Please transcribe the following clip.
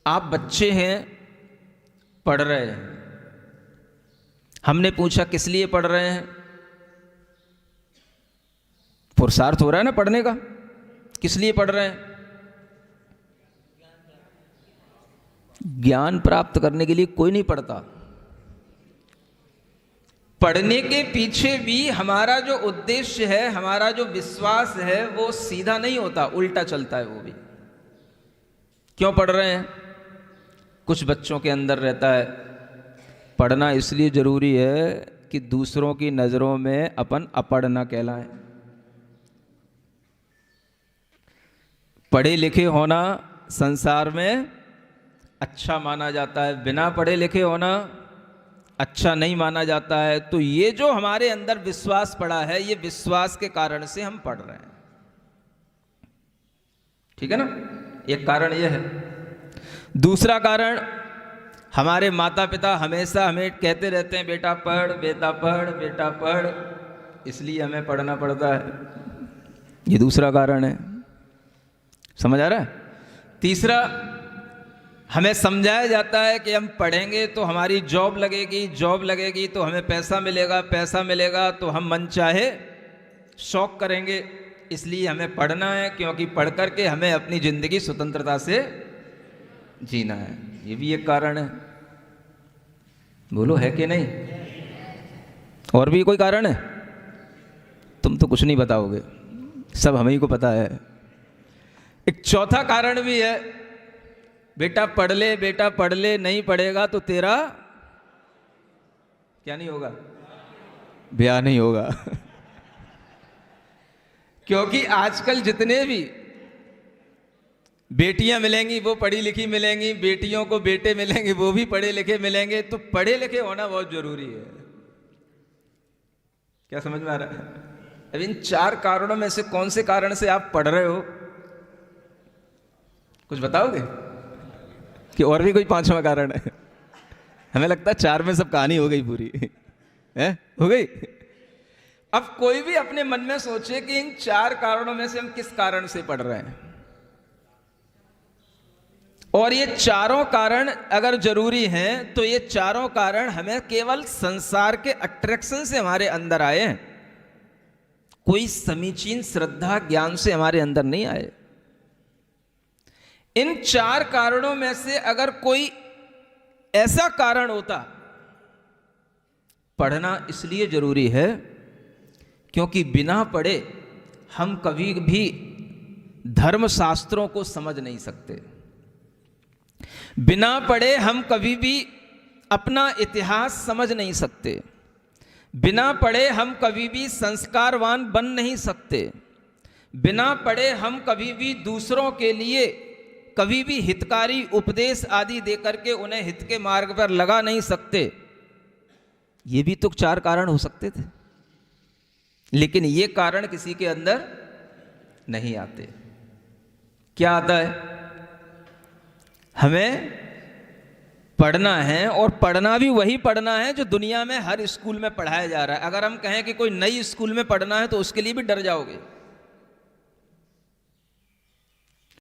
आप बच्चे हैं, पढ़ रहे हैं। हमने पूछा किस लिए पढ़ रहे हैं? पुरुषार्थ हो रहा है ना पढ़ने का। किस लिए पढ़ रहे हैं? ज्ञान प्राप्त करने के लिए कोई नहीं पढ़ता। पढ़ने के पीछे भी हमारा जो उद्देश्य है, हमारा जो विश्वास है, वो सीधा नहीं होता, उल्टा चलता है वो भी। क्यों पढ़ रहे हैं? कुछ बच्चों के अंदर रहता है पढ़ना इसलिए जरूरी है कि दूसरों की नजरों में अपन अपढ़ ना कहलाएं। पढ़े लिखे होना संसार में अच्छा माना जाता है, बिना पढ़े लिखे होना अच्छा नहीं माना जाता है। तो ये जो हमारे अंदर विश्वास पड़ा है, ये विश्वास के कारण से हम पढ़ रहे हैं। ठीक है ना? एक कारण ये है। दूसरा कारण, हमारे माता पिता हमेशा हमें कहते रहते हैं बेटा पढ़, बेटा पढ़, बेटा पढ़, इसलिए हमें पढ़ना पड़ता है। ये दूसरा कारण है। समझ आ रहा है? तीसरा, हमें समझाया जाता है कि हम पढ़ेंगे तो हमारी जॉब लगेगी, जॉब लगेगी तो हमें पैसा मिलेगा, पैसा मिलेगा तो हम मनचाहे शौक करेंगे, इसलिए हमें पढ़ना है, क्योंकि पढ़ करके हमें अपनी जिंदगी स्वतंत्रता से जीना है। ये भी एक कारण है। बोलो है कि नहीं? और भी कोई कारण है? तुम तो कुछ नहीं बताओगे, सब हमें ही को पता है। एक चौथा कारण भी है, बेटा पढ़ ले, बेटा पढ़ ले, नहीं पढ़ेगा तो तेरा क्या नहीं होगा? ब्याह नहीं होगा। क्योंकि आजकल जितने भी बेटियां मिलेंगी वो पढ़ी लिखी मिलेंगी, बेटियों को बेटे मिलेंगे वो भी पढ़े लिखे मिलेंगे। तो पढ़े लिखे होना बहुत जरूरी है। क्या समझ में आ रहा है? अब इन चार कारणों में से कौन से कारण से आप पढ़ रहे हो, कुछ बताओगे? कि और भी कोई पांचवा कारण है? हमें लगता है चार में सब कहानी हो गई पूरी है, हो गई। अब कोई भी अपने मन में सोचे कि इन चार कारणों में से हम किस कारण से पढ़ रहे हैं। और ये चारों कारण अगर जरूरी हैं तो ये चारों कारण हमें केवल संसार के अट्रैक्शन से हमारे अंदर आए हैं, कोई समीचीन श्रद्धा ज्ञान से हमारे अंदर नहीं आए। इन चार कारणों में से अगर कोई ऐसा कारण होता, पढ़ना इसलिए जरूरी है क्योंकि बिना पढ़े हम कभी भी धर्मशास्त्रों को समझ नहीं सकते। बिना पढ़े हम कभी भी अपना इतिहास समझ नहीं सकते। बिना पढ़े हम कभी भी संस्कारवान बन नहीं सकते। बिना पढ़े हम कभी भी दूसरों के लिए कभी भी हितकारी उपदेश आदि देकर के उन्हें हित के मार्ग पर लगा नहीं सकते। ये भी तो चार कारण हो सकते थे, लेकिन ये कारण किसी के अंदर नहीं आते। क्या आता है? हमें पढ़ना है, और पढ़ना भी वही पढ़ना है जो दुनिया में हर स्कूल में पढ़ाया जा रहा है। अगर हम कहें कि कोई नई स्कूल में पढ़ना है तो उसके लिए भी डर जाओगे।